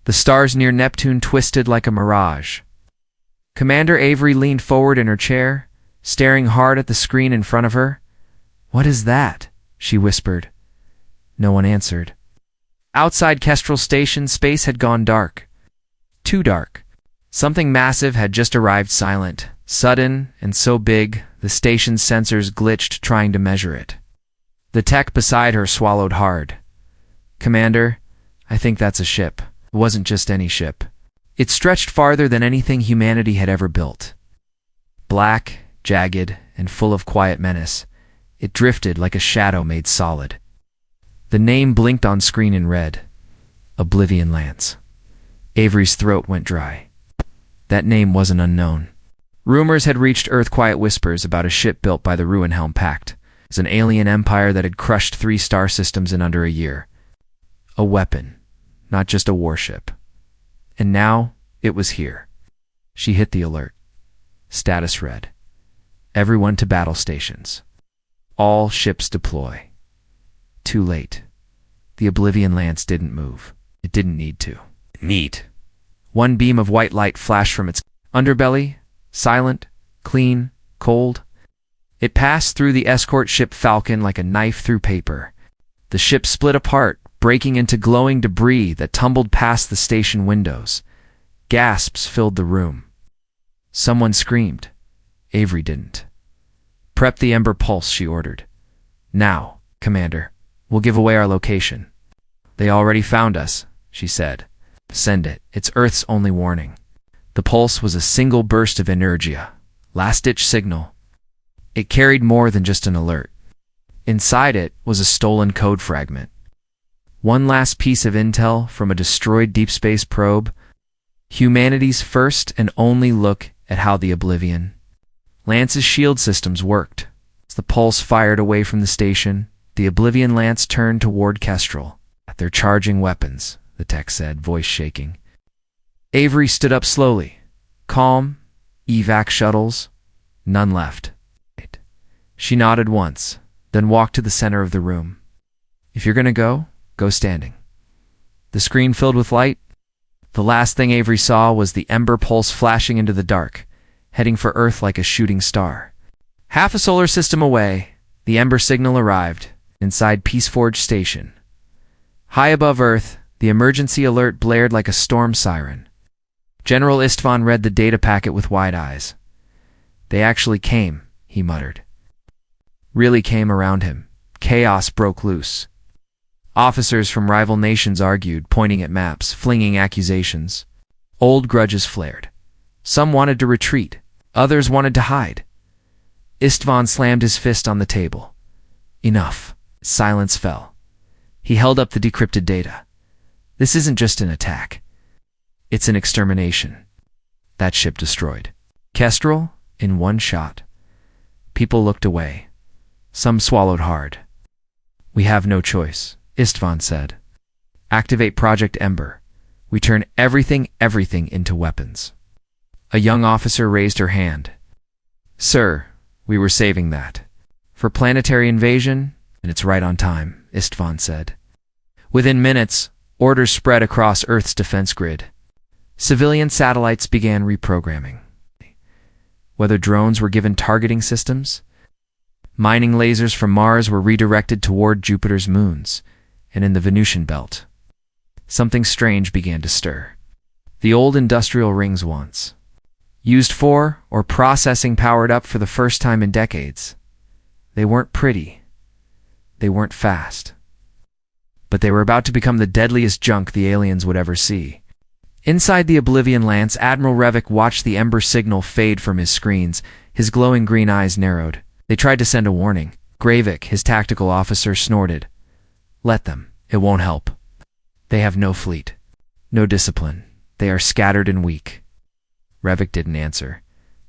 The stars near Neptune twisted like a mirage. Commander Avery leaned forward in her chair, staring hard at the screen in front of her. "What is that?" she whispered. No one answered. Outside Kestrel Station, space had gone dark. Too dark. Something massive had just arrived, silent, sudden, and so big the station's sensors glitched trying to measure it. The tech beside her swallowed hard. "Commander, I think that's a ship." It wasn't just any ship. It stretched farther than anything humanity had ever built. Black, jagged, and full of quiet menace, it drifted like a shadow made solid. The name blinked on screen in red. Oblivion Lance. Avery's throat went dry. That name wasn't unknown. Rumors had reached Earth, quiet whispers about a ship built by the Ruinhelm Pact. It was an alien empire that had crushed 3 star systems in under a year. A weapon, not just a warship. And now, it was here. She hit the alert. Status read. Everyone to battle stations. All ships deploy. Too late. The Oblivion Lance didn't move. It didn't need to. Neat. One beam of white light flashed from its underbelly, silent, clean, cold. It passed through the escort ship Falcon like a knife through paper. The ship split apart, breaking into glowing debris that tumbled past the station windows. Gasps filled the room. Someone screamed. Avery didn't. "Prep the Ember Pulse," she ordered. "Now, Commander. We'll give away our location." "They already found us," she said. "Send it. It's Earth's only warning." The pulse was a single burst of energia, last-ditch signal. It carried more than just an alert. Inside it was a stolen code fragment. One last piece of intel from a destroyed deep space probe. Humanity's first and only look at how the Oblivion Lance's shield systems worked. As the pulse fired away from the station, the Oblivion Lance turned toward Kestrel. "They're charging weapons," the tech said, voice shaking. Avery stood up slowly. "Calm. Evac shuttles. None left." She nodded once, then walked to the center of the room. "If you're gonna go, go standing." The screen filled with light. The last thing Avery saw was the Ember Pulse flashing into the dark, heading for Earth like a shooting star. Half a solar system away, the Ember signal arrived, inside Peaceforge Station. High above Earth, the emergency alert blared like a storm siren. General Istvan read the data packet with wide eyes. "They actually came," he muttered. Really came around him. Chaos broke loose. Officers from rival nations argued, pointing at maps, flinging accusations. Old grudges flared. Some wanted to retreat. Others wanted to hide. Istvan slammed his fist on the table. Enough. Silence fell. He held up the decrypted data. "This isn't just an attack. It's an extermination." That ship destroyed. Kestrel, in one shot. People looked away. Some swallowed hard. "We have no choice," Istvan said. "Activate Project Ember. We turn everything into weapons." A young officer raised her hand. "Sir, we were saving that. For planetary invasion, and it's right on time," Istvan said. Within minutes, orders spread across Earth's defense grid. Civilian satellites began reprogramming. Whether drones were given targeting systems, mining lasers from Mars were redirected toward Jupiter's moons, and in the Venusian belt, something strange began to stir. The old industrial rings once used for or processing powered up for the first time in decades. They weren't pretty. They weren't fast. But they were about to become the deadliest junk the aliens would ever see. Inside the Oblivion Lance, Admiral Revik watched the Ember signal fade from his screens. His glowing green eyes narrowed. They tried to send a warning. Gravik, his tactical officer, snorted. "Let them. It won't help. They have no fleet. No discipline. They are scattered and weak." Revik didn't answer.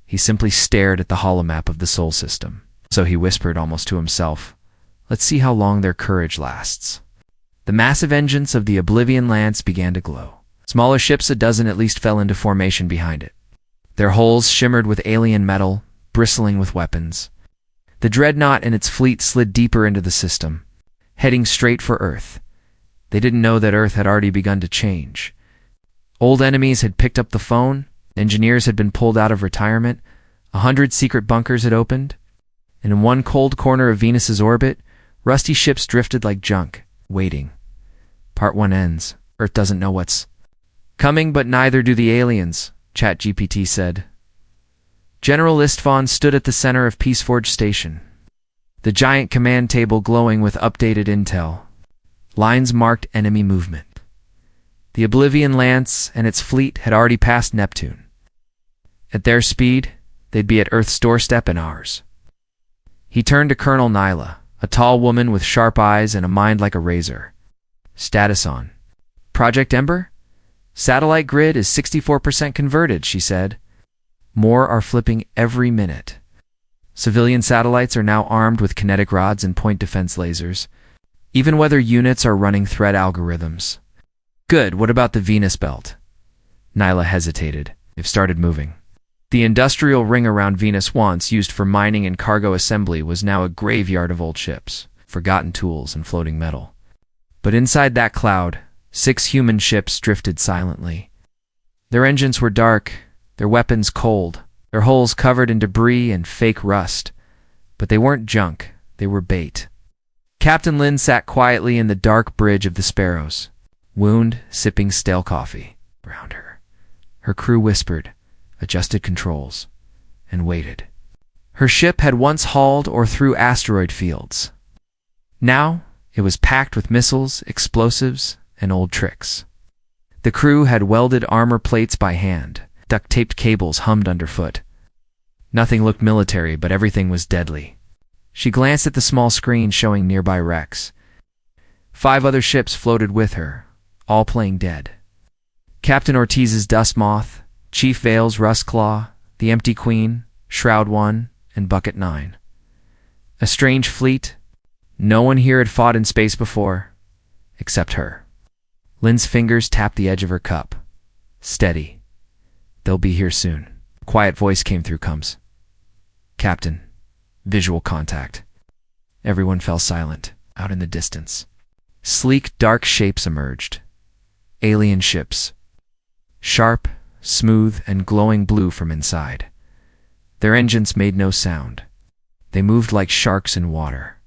He simply stared at the holomap of the Sol system. So he whispered almost to himself, "Let's see how long their courage lasts." The massive engines of the Oblivion Lance began to glow. Smaller ships, a dozen at least, fell into formation behind it. Their hulls shimmered with alien metal, bristling with weapons. The dreadnought and its fleet slid deeper into the system, heading straight for Earth. They didn't know that Earth had already begun to change. Old enemies had picked up the phone, engineers had been pulled out of retirement, 100 secret bunkers had opened, and in one cold corner of Venus's orbit, rusty ships drifted like junk, waiting. Part 1 ends. Earth doesn't know what's coming, but neither do the aliens, ChatGPT said. General Istvan stood at the center of Peaceforge Station, the giant command table glowing with updated intel. Lines marked enemy movement. The Oblivion Lance and its fleet had already passed Neptune. At their speed, they'd be at Earth's doorstep in hours. He turned to Colonel Nyla, a tall woman with sharp eyes and a mind like a razor. Status on Project Ember? Satellite grid is 64% converted, she said. More are flipping every minute. Civilian satellites are now armed with kinetic rods and point defense lasers. Even weather units are running threat algorithms. Good, what about the Venus Belt? Nyla hesitated. They've started moving. The industrial ring around Venus, once used for mining and cargo assembly, was now a graveyard of old ships, forgotten tools, and floating metal. But inside that cloud, 6 human ships drifted silently. Their engines were dark, their weapons cold, their hulls covered in debris and fake rust. But they weren't junk, they were bait. Captain Lin sat quietly in the dark bridge of the Sparrows, wound, sipping stale coffee around her. Her crew whispered, adjusted controls, and waited. Her ship had once hauled or through asteroid fields. Now, it was packed with missiles, explosives, and old tricks. The crew had welded armor plates by hand. Duct-taped cables hummed underfoot. Nothing looked military, but everything was deadly. She glanced at the small screen showing nearby wrecks. 5 other ships floated with her, all playing dead. Captain Ortiz's Dust Moth, Chief Vale's Rustclaw, the Empty Queen, Shroud 1, and Bucket 9. A strange fleet. No one here had fought in space before, except her. Lynn's fingers tapped the edge of her cup. Steady. They'll be here soon. A quiet voice came through Combs. Captain. Visual contact. Everyone fell silent, out in the distance. Sleek, dark shapes emerged. Alien ships. Sharp, smooth, and glowing blue from inside. Their engines made no sound. They moved like sharks in water.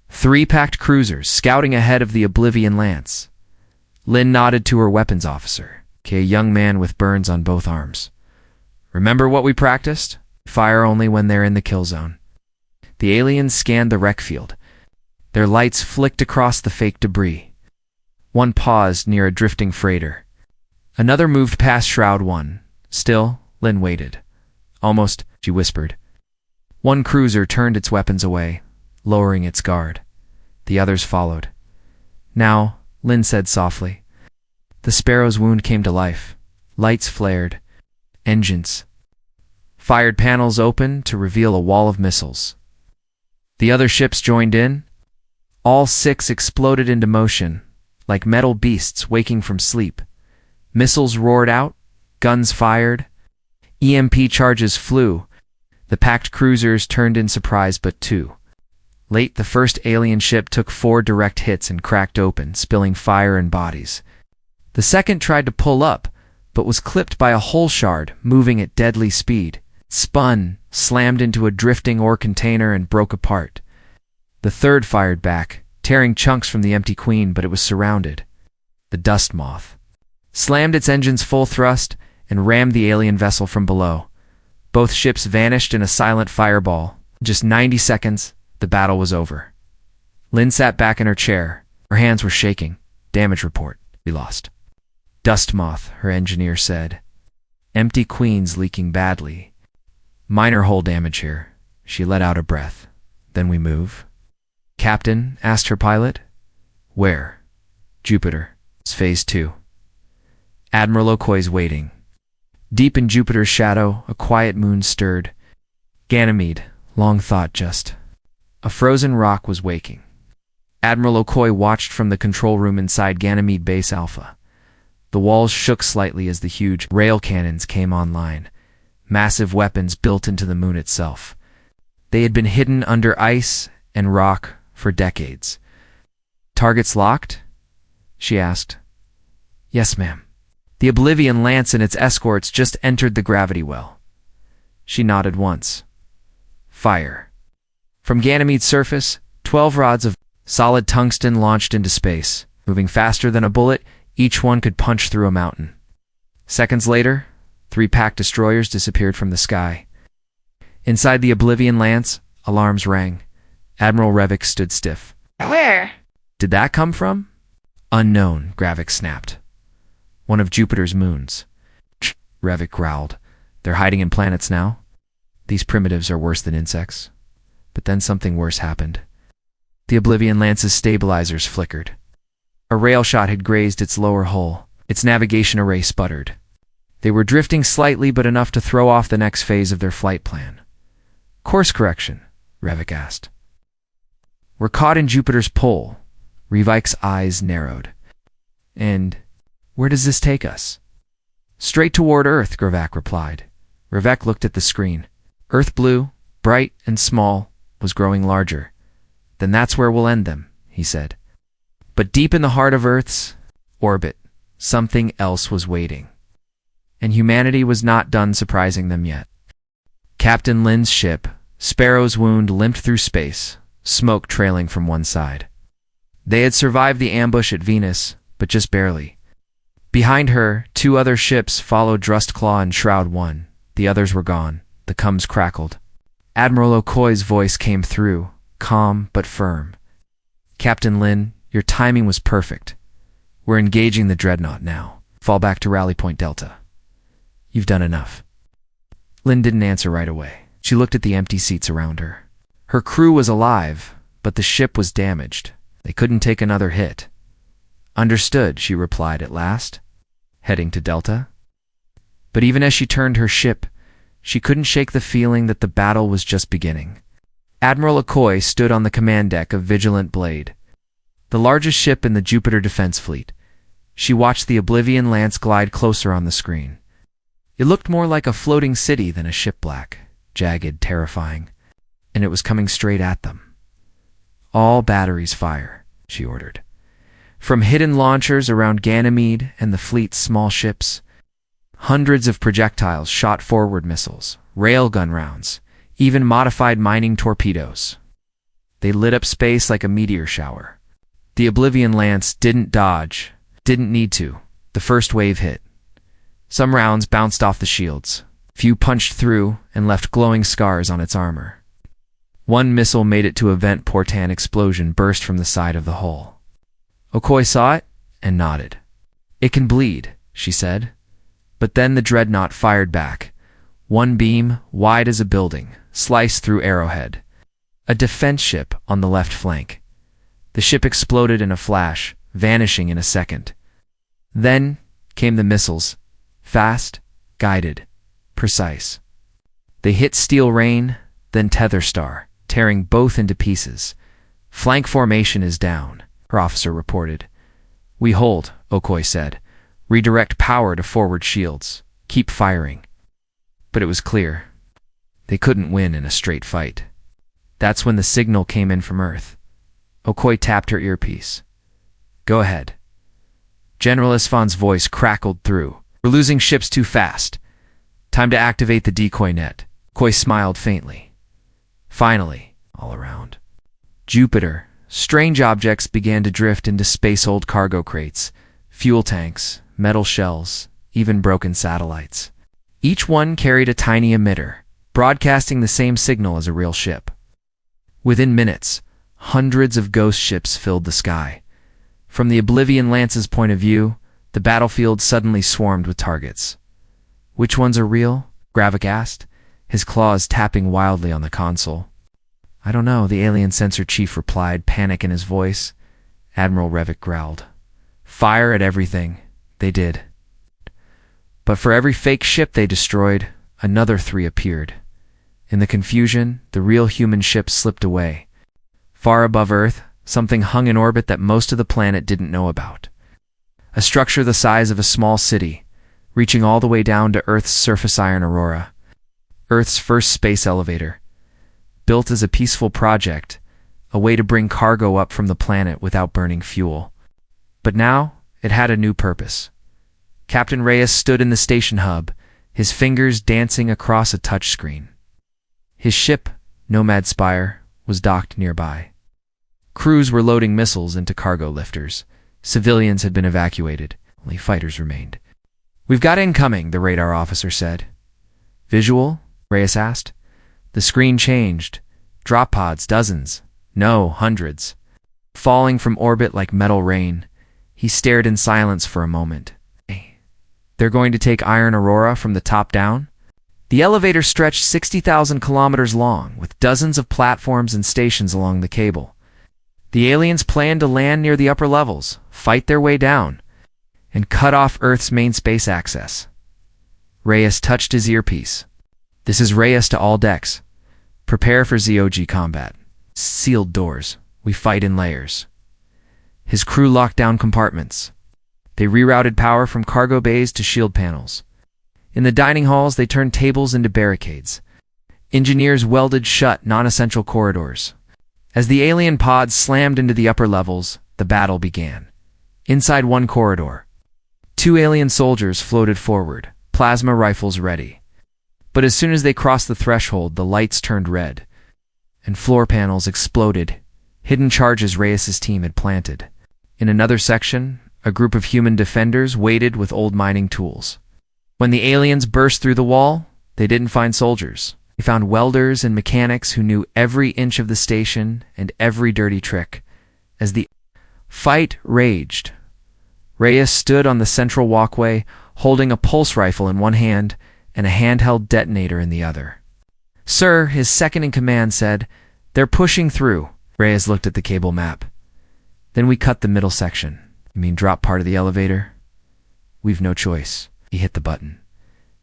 3 packed cruisers, scouting ahead of the Oblivion Lance. Lynn nodded to her weapons officer, a young man with burns on both arms. Remember what we practiced? Fire only when they're in the kill zone. The aliens scanned the wreck field. Their lights flicked across the fake debris. One paused near a drifting freighter. Another moved past Shroud 1. Still, Lynn waited. Almost, she whispered. One cruiser turned its weapons away, lowering its guard. The others followed. Now, Lynn said softly. The Sparrow's wound came to life. Lights flared. Engines. Fired panels opened to reveal a wall of missiles. The other ships joined in. All 6 exploded into motion, like metal beasts waking from sleep. Missiles roared out. Guns fired. EMP charges flew. The packed cruisers turned in surprise but 2. Late, the first alien ship took 4 direct hits and cracked open, spilling fire and bodies. The second tried to pull up, but was clipped by a hull shard moving at deadly speed. It spun, slammed into a drifting ore container, and broke apart. The third fired back, tearing chunks from the Empty Queen, but it was surrounded. The Dust Moth slammed its engines full thrust and rammed the alien vessel from below. Both ships vanished in a silent fireball. In just 90 seconds, the battle was over. Lynn sat back in her chair. Her hands were shaking. Damage report. We lost. Dust Moth, her engineer said. Empty Queen's leaking badly. Minor hull damage here. She let out a breath. Then we move. Captain, asked her pilot. Where? Jupiter. It's phase 2. Admiral Okoy's waiting. Deep in Jupiter's shadow, a quiet moon stirred. Ganymede, long thought just. A frozen rock was waking. Admiral Okoy watched from the control room inside Ganymede Base Alpha. The walls shook slightly as the huge rail cannons came online, massive weapons built into the moon itself. They had been hidden under ice and rock for decades. Targets locked? She asked. Yes, ma'am. The Oblivion Lance and its escorts just entered the gravity well. She nodded once. Fire. From Ganymede's surface, 12 rods of solid tungsten launched into space, moving faster than a bullet. Each one could punch through a mountain. Seconds later, 3 pack destroyers disappeared from the sky. Inside the Oblivion Lance, alarms rang. Admiral Revik stood stiff. Where? Did that come from? Unknown, Gravik snapped. One of Jupiter's moons. Revik growled. They're hiding in planets now? These primitives are worse than insects. But then something worse happened. The Oblivion Lance's stabilizers flickered. A rail shot had grazed its lower hull. Its navigation array sputtered. They were drifting slightly, but enough to throw off the next phase of their flight plan. Course correction, Revik asked. We're caught in Jupiter's pole. Revik's eyes narrowed. And where does this take us? Straight toward Earth, Gravik replied. Revik looked at the screen. Earth blue, bright and small, was growing larger. Then that's where we'll end them, he said. But deep in the heart of Earth's orbit, something else was waiting. And humanity was not done surprising them yet. Captain Lin's ship, Sparrow's Wound, limped through space, smoke trailing from one side. They had survived the ambush at Venus, but just barely. Behind her, 2 other ships followed Drustclaw and Shroud 1. The others were gone. The cums crackled. Admiral Okoye's voice came through, calm but firm. Captain Lin, your timing was perfect. We're engaging the dreadnought now. Fall back to Rally Point Delta. You've done enough. Lin didn't answer right away. She looked at the empty seats around her. Her crew was alive, but the ship was damaged. They couldn't take another hit. Understood, she replied at last, heading to Delta. But even as she turned her ship, she couldn't shake the feeling that the battle was just beginning. Admiral Okoye stood on the command deck of Vigilant Blade, the largest ship in the Jupiter Defense Fleet. She watched the Oblivion Lance glide closer on the screen. It looked more like a floating city than a shipwreck, jagged, terrifying, and it was coming straight at them. All batteries fire, she ordered. From hidden launchers around Ganymede and the fleet's small ships, hundreds of projectiles shot forward missiles, railgun rounds, even modified mining torpedoes. They lit up space like a meteor shower. The Oblivion Lance didn't dodge, didn't need to. The first wave hit. Some rounds bounced off the shields. Few punched through and left glowing scars on its armor. One missile made it to a vent portan explosion burst from the side of the hull. Okoye saw it and nodded. It can bleed, she said. But then the dreadnought fired back. One beam, wide as a building, sliced through Arrowhead, a defense ship on the left flank. The ship exploded in a flash, vanishing in a second. Then came the missiles, fast, guided, precise. They hit Steel Rain, then Tether Star, tearing both into pieces. Flank formation is down, her officer reported. We hold, Okoye said. Redirect power to forward shields. Keep firing. But it was clear. They couldn't win in a straight fight. That's when the signal came in from Earth. Okoye tapped her earpiece. Go ahead. General Isfan's voice crackled through. We're losing ships too fast. Time to activate the decoy net. Okoye smiled faintly. Finally, all around. Jupiter. Strange objects began to drift into space-old cargo crates, fuel tanks, metal shells, even broken satellites. Each one carried a tiny emitter, broadcasting the same signal as a real ship. Within minutes, hundreds of ghost ships filled the sky. From the Oblivion Lance's point of view, the battlefield suddenly swarmed with targets. Which ones are real? Gravik asked, his claws tapping wildly on the console. I don't know, the alien sensor chief replied, panic in his voice. Admiral Revik growled. Fire at everything. They did. But for every fake ship they destroyed, another 3 appeared. In the confusion, the real human ships slipped away. Far above Earth, something hung in orbit that most of the planet didn't know about. A structure the size of a small city, reaching all the way down to Earth's surface iron aurora. Earth's first space elevator. Built as a peaceful project, a way to bring cargo up from the planet without burning fuel. But now, it had a new purpose. Captain Reyes stood in the station hub, his fingers dancing across a touchscreen. His ship, Nomad Spire, was docked nearby. Crews were loading missiles into cargo lifters. Civilians had been evacuated. Only fighters remained. "We've got incoming," the radar officer said. "Visual?" Reyes asked. The screen changed. Drop pods, dozens. No, hundreds. Falling from orbit like metal rain. He stared in silence for a moment. They're going to take Iron Aurora from the top down? The elevator stretched 60,000 kilometers long, with dozens of platforms and stations along the cable. The aliens planned to land near the upper levels, fight their way down, and cut off Earth's main space access. Reyes touched his earpiece. "This is Reyes to all decks. Prepare for ZOG combat. Sealed doors. We fight in layers." His crew locked down compartments. They rerouted power from cargo bays to shield panels. In the dining halls, they turned tables into barricades. Engineers welded shut non-essential corridors. As the alien pods slammed into the upper levels, the battle began. Inside one corridor, 2 alien soldiers floated forward, plasma rifles ready. But as soon as they crossed the threshold, the lights turned red, and floor panels exploded, hidden charges Reyes' team had planted. In another section, a group of human defenders waited with old mining tools. When the aliens burst through the wall, they didn't find soldiers. They found welders and mechanics who knew every inch of the station and every dirty trick. As the fight raged, Reyes stood on the central walkway, holding a pulse rifle in one hand and a handheld detonator in the other. "Sir," his second-in-command said, "they're pushing through." Reyes looked at the cable map. "Then we cut the middle section." "You mean drop part of the elevator?" "We've no choice." He hit the button.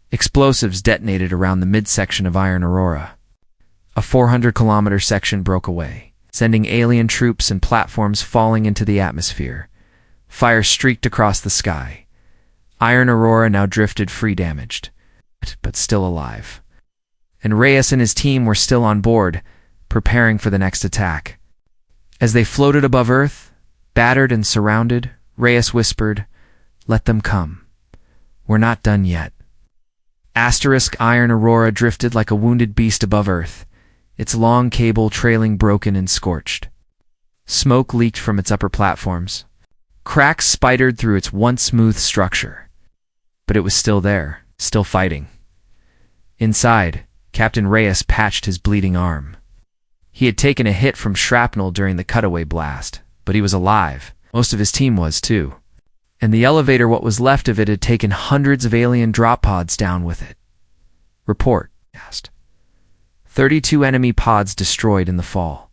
Explosives detonated around the midsection of Iron Aurora. A 400-kilometer section broke away, sending alien troops and platforms falling into the atmosphere. Fire streaked across the sky. Iron Aurora now drifted free, damaged, but still alive. And Reyes and his team were still on board, preparing for the next attack. As they floated above Earth, battered and surrounded, Reyes whispered, "Let them come. We're not done yet." Iron Aurora drifted like a wounded beast above Earth, its long cable trailing broken and scorched. Smoke leaked from its upper platforms. Cracks spidered through its once smooth structure. But it was still there, still fighting. Inside, Captain Reyes patched his bleeding arm. He had taken a hit from shrapnel during the cutaway blast, but he was alive. Most of his team was, too. And the elevator, what was left of it, had taken hundreds of alien drop pods down with it. "Report," he asked. 32 enemy pods destroyed in the fall.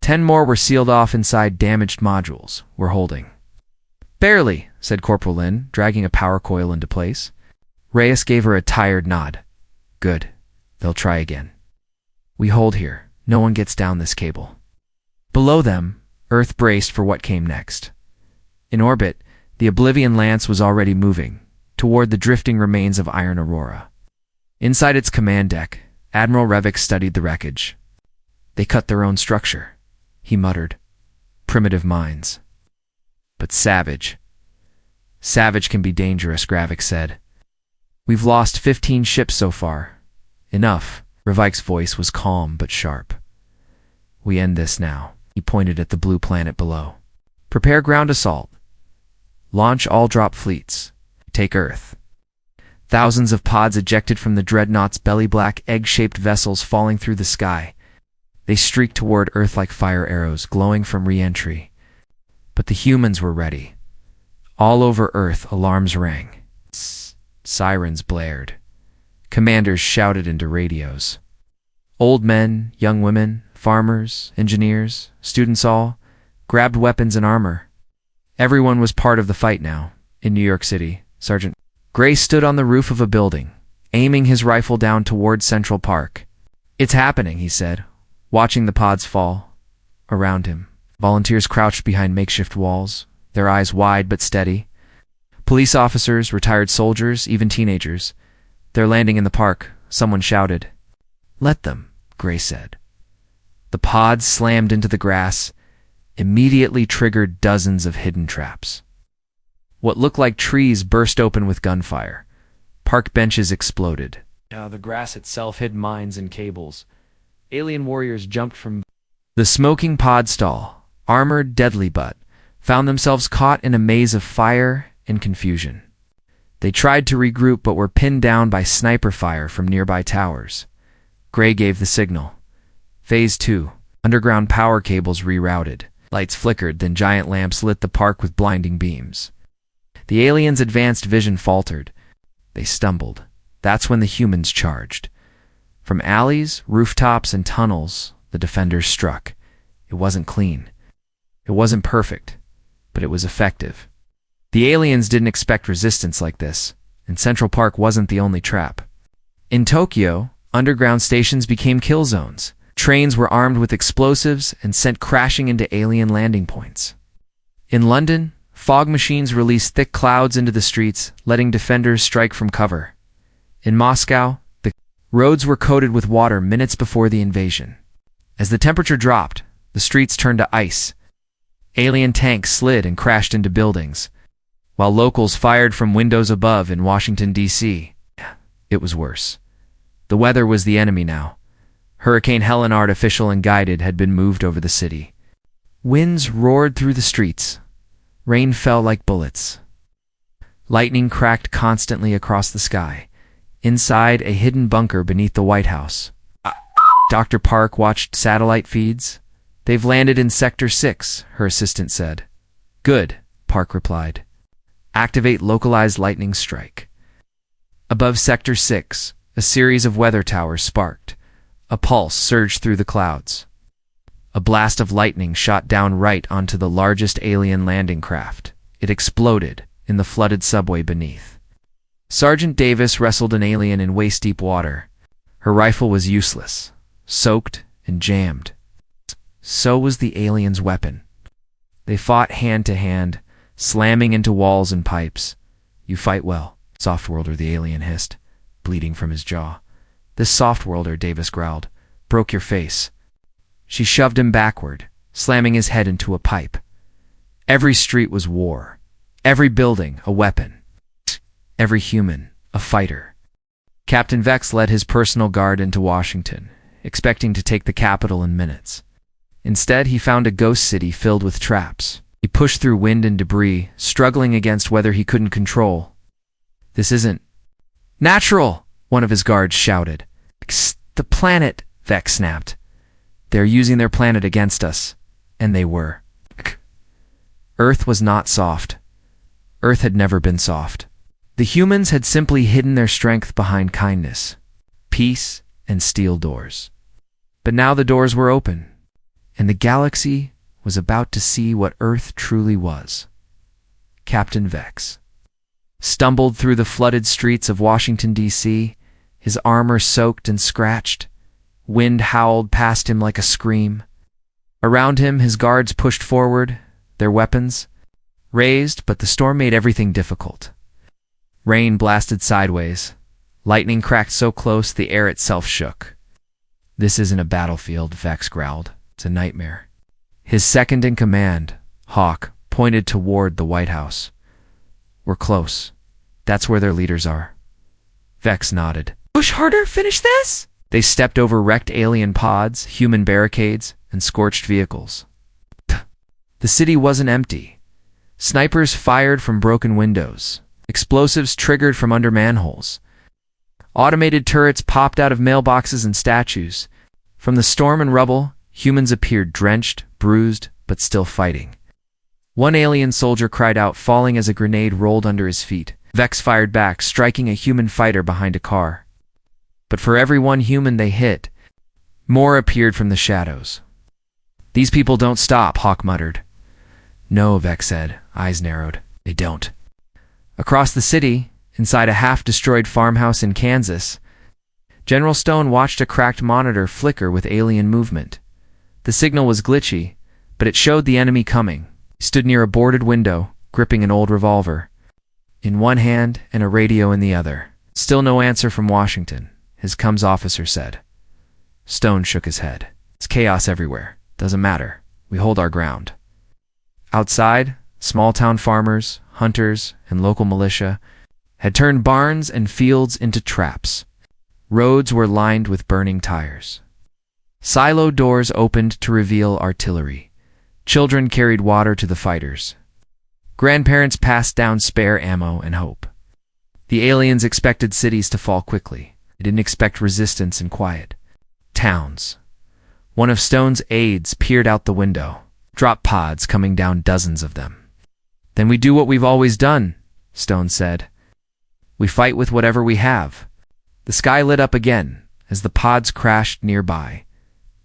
10 more were sealed off inside damaged modules. "We're holding." "Barely," said Corporal Lin, dragging a power coil into place. Reyes gave her a tired nod. "Good. They'll try again. We hold here. No one gets down this cable." Below them, Earth braced for what came next. In orbit, the Oblivion Lance was already moving, toward the drifting remains of Iron Aurora. Inside its command deck, Admiral Revik studied the wreckage. "They cut their own structure," he muttered. "Primitive minds. But savage. Savage can be dangerous," Gravik said. "We've lost 15 ships so far. Enough." Revik's voice was calm but sharp. "We end this now." He pointed at the blue planet below. "Prepare ground assault. Launch all drop fleets. Take Earth." Thousands of pods ejected from the dreadnought's belly-black, egg-shaped vessels falling through the sky. They streaked toward Earth like fire arrows, glowing from re-entry. But the humans were ready. All over Earth, alarms rang. Sirens blared. Commanders shouted into radios. Old men, young women, farmers, engineers, students all, grabbed weapons and armor. Everyone was part of the fight now. In New York City, Sergeant Gray stood on the roof of a building, aiming his rifle down toward Central Park. "It's happening," he said, watching the pods fall. Around him, volunteers crouched behind makeshift walls, their eyes wide but steady. Police officers, retired soldiers, even teenagers. "They're landing in the park," someone shouted. "Let them," Gray said. The pods slammed into the grass, immediately triggered dozens of hidden traps. What looked like trees burst open with gunfire. Park benches exploded. The grass itself hid mines and cables. Alien warriors jumped from the smoking pod stall, armored deadly but found themselves caught in a maze of fire and confusion. They tried to regroup but were pinned down by sniper fire from nearby towers. Gray gave the signal. Phase 2. Underground power cables rerouted. Lights flickered, then giant lamps lit the park with blinding beams. The aliens' advanced vision faltered. They stumbled. That's when the humans charged. From alleys, rooftops, and tunnels, the defenders struck. It wasn't clean. It wasn't perfect, but it was effective. The aliens didn't expect resistance like this, and Central Park wasn't the only trap. In Tokyo, underground stations became kill zones. Trains were armed with explosives and sent crashing into alien landing points. In London, fog machines released thick clouds into the streets, letting defenders strike from cover. In Moscow, the roads were coated with water minutes before the invasion. As the temperature dropped, the streets turned to ice. Alien tanks slid and crashed into buildings, while locals fired from windows above in Washington, D.C. It was worse. The weather was the enemy now. Hurricane Helen, artificial and guided, had been moved over the city. Winds roared through the streets. Rain fell like bullets. Lightning cracked constantly across the sky. Inside a hidden bunker beneath the White House, Dr. Park watched satellite feeds. "They've landed in Sector 6, her assistant said. "Good," Park replied. "Activate localized lightning strike." Above Sector 6, a series of weather towers sparked. A pulse surged through the clouds. A blast of lightning shot down right onto the largest alien landing craft. It exploded in the flooded subway beneath. Sergeant Davis wrestled an alien in waist-deep water. Her rifle was useless, soaked and jammed. So was the alien's weapon. They fought hand to hand, slamming into walls and pipes. "You fight well," Softworlder the alien hissed, bleeding from his jaw. "This Softworlder," Davis growled, "broke your face." She shoved him backward, slamming his head into a pipe. Every street was war. Every building a weapon. Every human a fighter. Captain Vex led his personal guard into Washington, expecting to take the capital in minutes. Instead, he found a ghost city filled with traps. He pushed through wind and debris, struggling against weather he couldn't control. "This isn't natural," one of his guards shouted. "The planet," Vex snapped. "They're using their planet against us." And they were. Earth was not soft. Earth had never been soft. The humans had simply hidden their strength behind kindness, peace, and steel doors. But now the doors were open, and the galaxy was about to see what Earth truly was. Captain Vex stumbled through the flooded streets of Washington, D.C., his armor soaked and scratched. Wind howled past him like a scream. Around him, his guards pushed forward, their weapons raised, but the storm made everything difficult. Rain blasted sideways. Lightning cracked so close the air itself shook. "This isn't a battlefield," Vex growled. "It's a nightmare." His second in command, Hawk, pointed toward the White House. "We're close. That's where their leaders are." Vex nodded. "Push harder, finish this!" They stepped over wrecked alien pods, human barricades, and scorched vehicles. The city wasn't empty. Snipers fired from broken windows. Explosives triggered from under manholes. Automated turrets popped out of mailboxes and statues. From the storm and rubble, humans appeared drenched, bruised, but still fighting. One alien soldier cried out, falling as a grenade rolled under his feet. Vex fired back, striking a human fighter behind a car. But for every one human they hit, more appeared from the shadows. "These people don't stop," Hawk muttered. "No," Vex said, eyes narrowed. "They don't." Across the city, inside a half-destroyed farmhouse in Kansas, General Stone watched a cracked monitor flicker with alien movement. The signal was glitchy, but it showed the enemy coming. He stood near a boarded window, gripping an old revolver in one hand and a radio in the other. Still no answer from Washington, his comms officer said. Stone shook his head. "It's chaos everywhere. Doesn't matter. We hold our ground." Outside, Small-town farmers, hunters, and local militia had turned barns and fields into traps. Roads were lined with burning tires. Silo doors opened to reveal artillery. Children carried water to the fighters. Grandparents passed down spare ammo and hope. The aliens expected cities to fall quickly. They didn't expect resistance and quiet. Towns. One of Stone's aides peered out the window. Drop pods coming down, dozens of them. "Then we do what we've always done," Stone said. "We fight with whatever we have." The sky lit up again as the pods crashed nearby.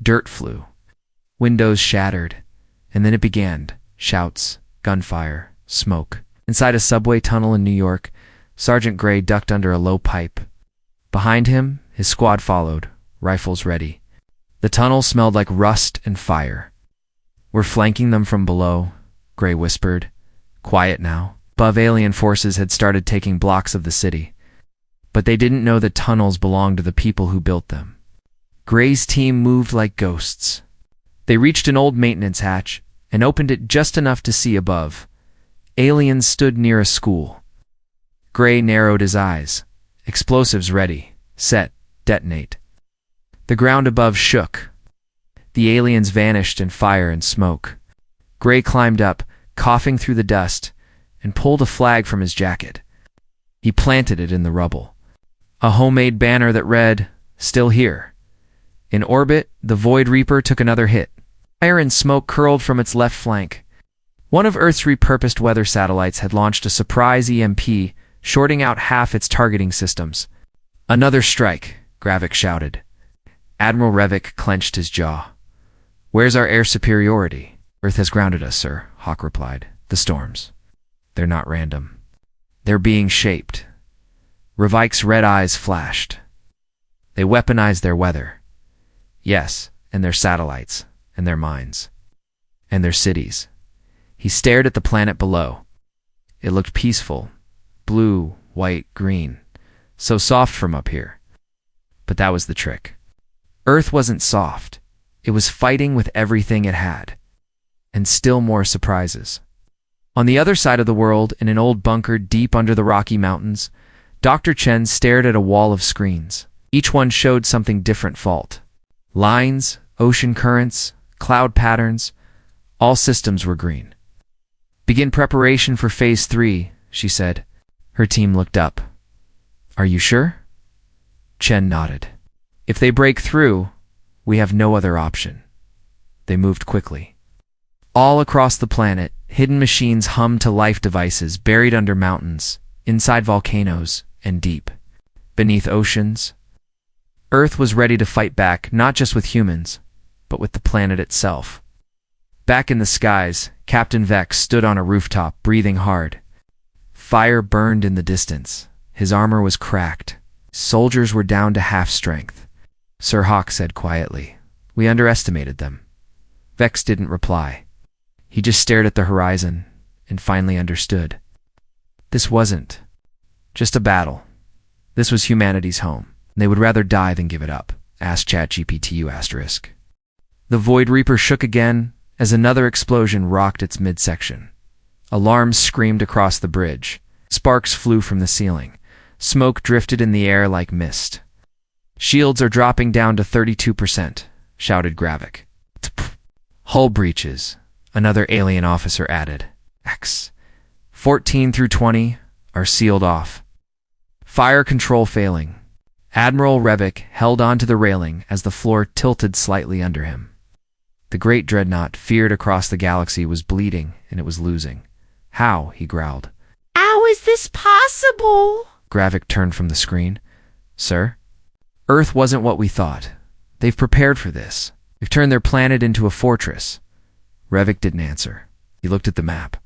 Dirt flew. Windows shattered. And then it began. Shouts, gunfire, smoke. Inside a subway tunnel in New York, Sergeant Gray ducked under a low pipe. Behind him, his squad followed, rifles ready. The tunnel smelled like rust and fire. "We're flanking them from below," Gray whispered. "Quiet now." Above, alien forces had started taking blocks of the city. But they didn't know the tunnels belonged to the people who built them. Gray's team moved like ghosts. They reached an old maintenance hatch and opened it just enough to see above. Aliens stood near a school. Gray narrowed his eyes. Explosives ready. Set. Detonate. The ground above shook. The aliens vanished in fire and smoke. Gray climbed up, coughing through the dust, and pulled a flag from his jacket. He planted it in the rubble. A homemade banner that read, "Still here." In orbit, the Void Reaper took another hit. Fire and smoke curled from its left flank. One of Earth's repurposed weather satellites had launched a surprise EMP, shorting out half its targeting systems. "Another strike," Gravik shouted. Admiral Revik clenched his jaw. "Where's our air superiority?" "Earth has grounded us, sir," Hawk replied. "The storms. They're not random. They're being shaped." Revik's red eyes flashed. "They weaponized their weather." "Yes, and their satellites, and their mines, and their cities." He stared at the planet below. It looked peaceful. Blue, white, green. So soft from up here. But that was the trick. Earth wasn't soft. It was fighting with everything it had. And still more surprises. On the other side of the world, in an old bunker deep under the Rocky Mountains, Dr. Chen stared at a wall of screens. Each one showed something different fault. Lines, ocean currents, cloud patterns, all systems were green. "Begin preparation for Phase 3, she said. Her team looked up. "Are you sure?" Chen nodded. "If they break through, we have no other option." They moved quickly. All across the planet, hidden machines hummed to life devices buried under mountains, inside volcanoes, and deep beneath oceans. Earth was ready to fight back, not just with humans, but with the planet itself. Back in the skies, Captain Vex stood on a rooftop, breathing hard. Fire burned in the distance. His armor was cracked. Soldiers were down to half strength. Sir Hawk said quietly, "We underestimated them." Vex didn't reply. He just stared at the horizon and finally understood. This wasn't just a battle. This was humanity's home. They would rather die than give it up. Ask ChatGPT**. The Void Reaper shook again as another explosion rocked its midsection. Alarms screamed across the bridge. Sparks flew from the ceiling. Smoke drifted in the air like mist. "Shields are dropping down to 32%, shouted Gravik. "Hull breaches," another alien officer added. "X. 14 through 20 are sealed off. Fire control failing." Admiral Revik held onto the railing as the floor tilted slightly under him. The great dreadnought, feared across the galaxy, was bleeding, and it was losing. "How?" he growled. "How is this possible?" Gravik turned from the screen. "Sir? Earth wasn't what we thought. They've prepared for this. They've turned their planet into a fortress." Revik didn't answer. He looked at the map.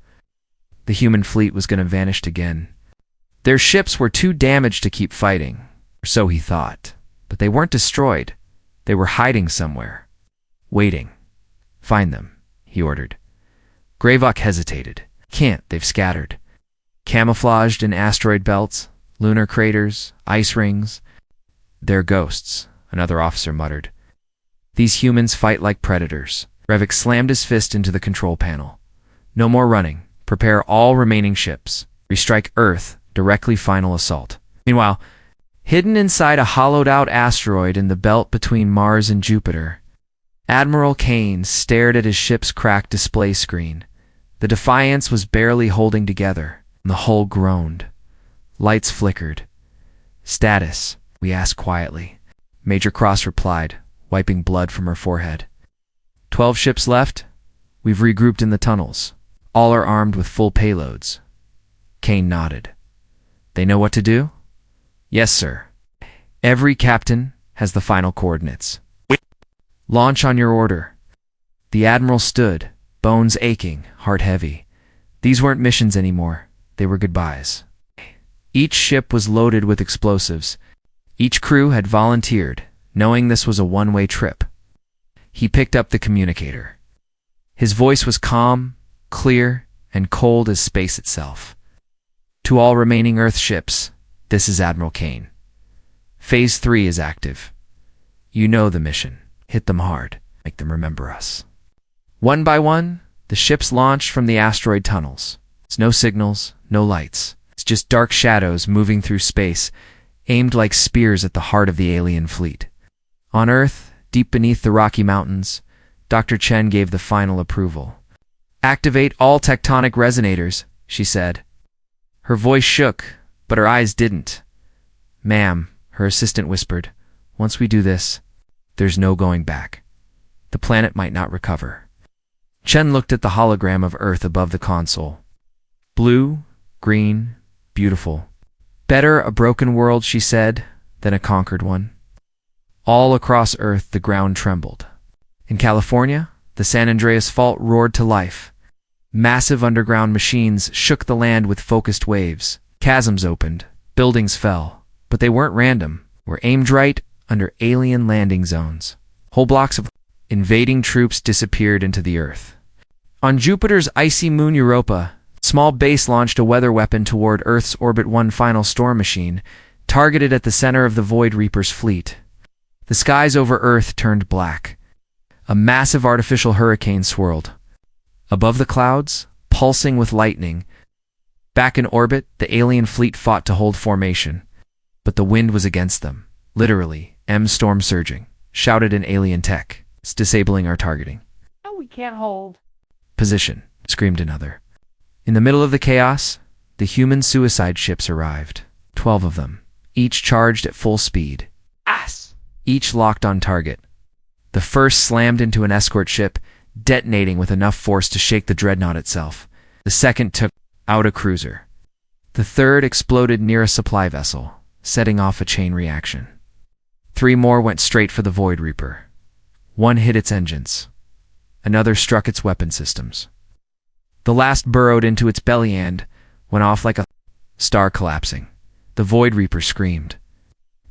The human fleet was going to vanish again. Their ships were too damaged to keep fighting. Or so he thought. But they weren't destroyed. They were hiding somewhere. Waiting. "Find them," he ordered. Gravok hesitated. "Can't, they've scattered. Camouflaged in asteroid belts, lunar craters, ice rings." "They're ghosts," another officer muttered. "These humans fight like predators." Revik slammed his fist into the control panel. "No more running. Prepare all remaining ships. Restrike Earth. Directly final assault. Meanwhile, hidden inside a hollowed-out asteroid in the belt between Mars and Jupiter, Admiral Kane stared at his ship's cracked display screen. The Defiance was barely holding together, and the hull groaned. Lights flickered. "Status?" we asked quietly. Major Cross replied, wiping blood from her forehead. 12 ships left. We've regrouped in the tunnels. All are armed with full payloads. Kane nodded. They know what to do? Yes, sir. Every captain has the final coordinates. Launch on your order. The Admiral stood, bones aching, heart heavy. These weren't missions anymore. They were goodbyes. Each ship was loaded with explosives. Each crew had volunteered, knowing this was a one-way trip. He picked up the communicator. His voice was calm, clear, and cold as space itself. To all remaining Earth ships, this is Admiral Kane. Phase 3 is active. You know the mission. Hit them hard. Make them remember us. One by one, the ships launched from the asteroid tunnels. It's no signals, no lights. It's just dark shadows moving through space, aimed like spears at the heart of the alien fleet. On Earth, deep beneath the Rocky Mountains, Dr. Chen gave the final approval. Activate all tectonic resonators, she said. Her voice shook, but her eyes didn't. Ma'am, her assistant whispered, once we do this, there's no going back. The planet might not recover. Chen looked at the hologram of Earth above the console. Blue, green, beautiful. Better a broken world, she said, than a conquered one. All across Earth the ground trembled. In California, the San Andreas Fault roared to life. Massive underground machines shook the land with focused waves. Chasms opened, buildings fell, but they weren't random, were aimed right under alien landing zones. Whole blocks of invading troops disappeared into the Earth. On Jupiter's icy moon Europa, small base launched a weather weapon toward Earth's Orbit 1 final storm machine, targeted at the center of the Void Reaper's fleet. The skies over Earth turned black. A massive artificial hurricane swirled. Above the clouds, pulsing with lightning, back in orbit, the alien fleet fought to hold formation. But the wind was against them. Literally, storm surging, shouted in alien tech. It's disabling our targeting. No, we can't hold. Position, screamed another. In the middle of the chaos, the human suicide ships arrived. 12 of them, each charged at full speed. Ass. Each locked on target. The first slammed into an escort ship, detonating with enough force to shake the dreadnought itself. The second took out a cruiser. The third exploded near a supply vessel, setting off a chain reaction. 3 more went straight for the Void Reaper. One hit its engines. Another struck its weapon systems. The last burrowed into its belly and went off like a star collapsing. The Void Reaper screamed.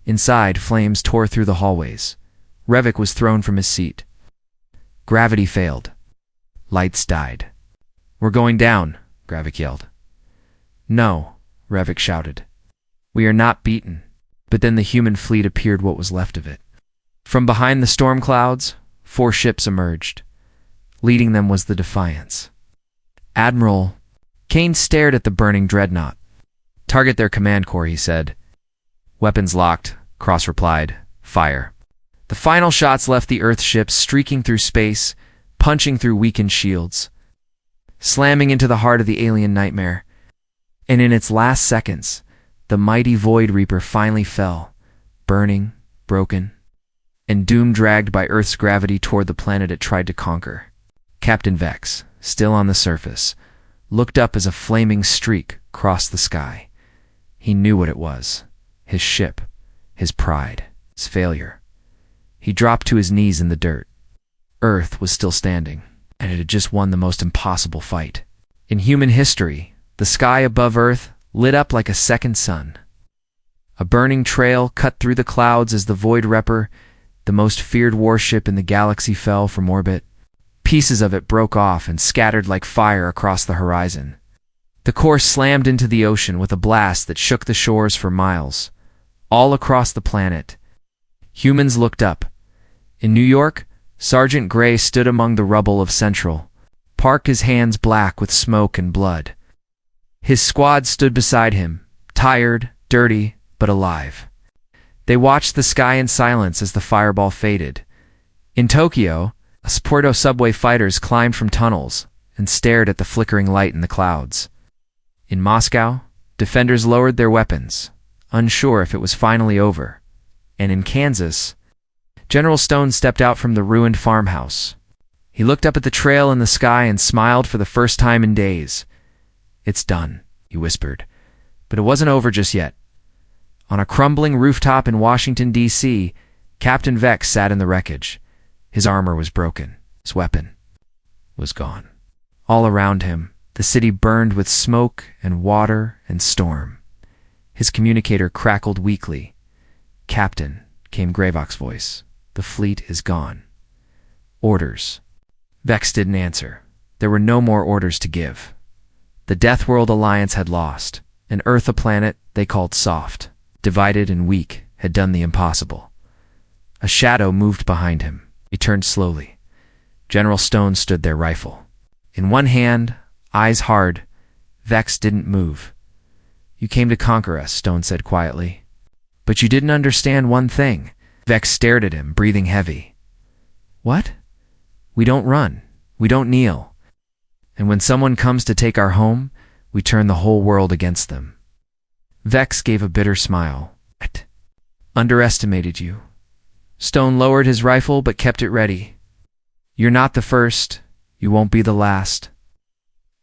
Inside, flames tore through the hallways. Revik was thrown from his seat. Gravity failed. Lights died. We're going down, Gravik yelled. No, Revik shouted. We are not beaten. But then the human fleet appeared, what was left of it. From behind the storm clouds, 4 ships emerged. Leading them was the Defiance. Admiral Kane stared at the burning dreadnought. Target their command core, he said. Weapons locked, Cross replied. Fire. The final shots left the Earth ships streaking through space, punching through weakened shields, slamming into the heart of the alien nightmare. And in its last seconds, the mighty Void Reaper finally fell, burning, broken, and doomed, dragged by Earth's gravity toward the planet it tried to conquer. Captain Vex, still on the surface, looked up as a flaming streak crossed the sky. He knew what it was. His ship, his pride, his failure. He dropped to his knees in the dirt. Earth was still standing, and it had just won the most impossible fight. In human history, the sky above Earth lit up like a second sun. A burning trail cut through the clouds as the Void Reaper, the most feared warship in the galaxy, fell from orbit. Pieces of it broke off and scattered like fire across the horizon. The core slammed into the ocean with a blast that shook the shores for miles. All across the planet, humans looked up. In New York, Sergeant Gray stood among the rubble of Central, park, his hands black with smoke and blood. His squad stood beside him, tired, dirty, but alive. They watched the sky in silence as the fireball faded. In Tokyo, Sapporo subway fighters climbed from tunnels and stared at the flickering light in the clouds. In Moscow, defenders lowered their weapons, unsure if it was finally over. And in Kansas, General Stone stepped out from the ruined farmhouse. He looked up at the trail in the sky and smiled for the first time in days. "It's done," he whispered. But it wasn't over just yet. On a crumbling rooftop in Washington, D.C., Captain Vex sat in the wreckage. His armor was broken. His weapon was gone. All around him, the city burned with smoke and water and storm. His communicator crackled weakly. "Captain," came Greyvox's voice, "the fleet is gone." "Orders." Vex didn't answer. There were no more orders to give. The Deathworld Alliance had lost, and Earth, a planet they called soft, divided and weak, had done the impossible. A shadow moved behind him. He turned slowly. General Stone stood there, rifle in one hand, eyes hard. Vex didn't move. "You came to conquer us," Stone said quietly. "But you didn't understand one thing." Vex stared at him, breathing heavy. "What?" "We don't run. We don't kneel. And when someone comes to take our home, we turn the whole world against them." Vex gave a bitter smile. "What?" "Underestimated you." Stone lowered his rifle but kept it ready. "You're not the first. You won't be the last."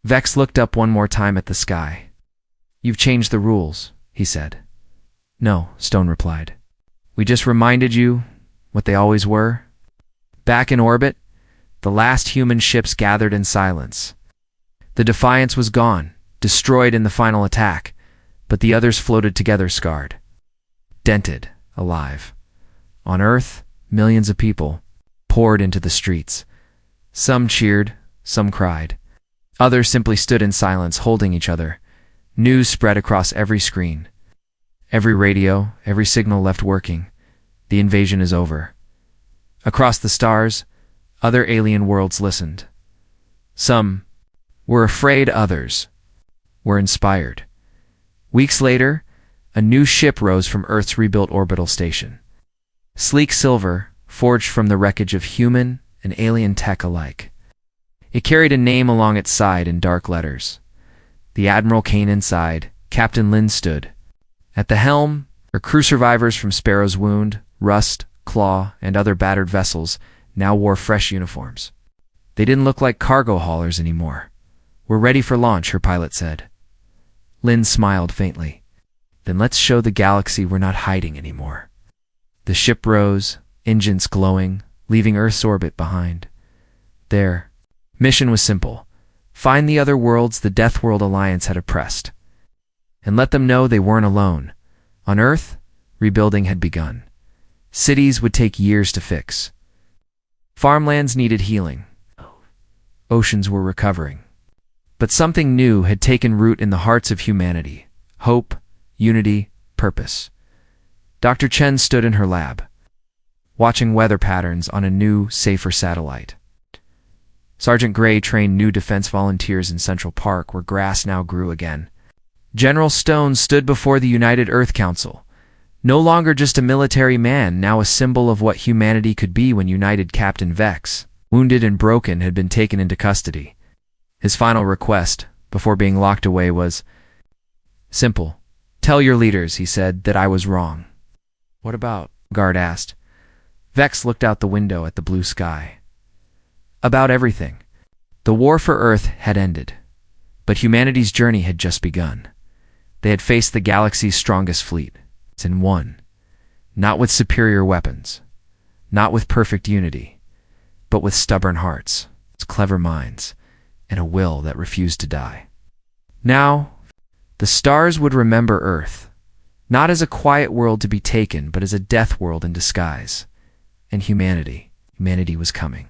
Vex looked up one more time at the sky. "You've changed the rules," he said. "No," Stone replied. "We just reminded you what they always were." Back in orbit, the last human ships gathered in silence. The Defiance was gone, destroyed in the final attack, but the others floated together, scarred, dented, alive. On Earth, millions of people poured into the streets. Some cheered, some cried. Others simply stood in silence, holding each other. News spread across every screen. Every radio, every signal left working. The invasion is over. Across the stars, other alien worlds listened. Some were afraid, others were inspired. Weeks later, a new ship rose from Earth's rebuilt orbital station. Sleek silver, forged from the wreckage of human and alien tech alike. It carried a name along its side in dark letters. The Admiral came inside. Captain Lin stood. At the helm, her crew survivors from Sparrow's Wound, Rust, Claw, and other battered vessels now wore fresh uniforms. They didn't look like cargo haulers anymore. "We're ready for launch," her pilot said. Lin smiled faintly. "Then let's show the galaxy we're not hiding anymore." The ship rose, engines glowing, leaving Earth's orbit behind. Their mission was simple: find the other worlds the Deathworld Alliance had oppressed, and let them know they weren't alone. On Earth, rebuilding had begun. Cities would take years to fix. Farmlands needed healing. Oceans were recovering. But something new had taken root in the hearts of humanity: hope, unity, purpose. Dr. Chen stood in her lab, watching weather patterns on a new, safer satellite. Sergeant Gray trained new defense volunteers in Central Park, where grass now grew again. General Stone stood before the United Earth Council, no longer just a military man, now a symbol of what humanity could be when united. Captain Vex, wounded and broken, had been taken into custody. His final request, before being locked away, was simple. "Tell your leaders," he said, "that I was wrong." "What about?" Guard asked. Vex looked out the window at the blue sky. "About everything." The war for Earth had ended, but humanity's journey had just begun. They had faced the galaxy's strongest fleet, and won. Not with superior weapons, not with perfect unity, but with stubborn hearts, clever minds, and a will that refused to die. Now, the stars would remember Earth, not as a quiet world to be taken, but as a death world in disguise. And humanity was coming.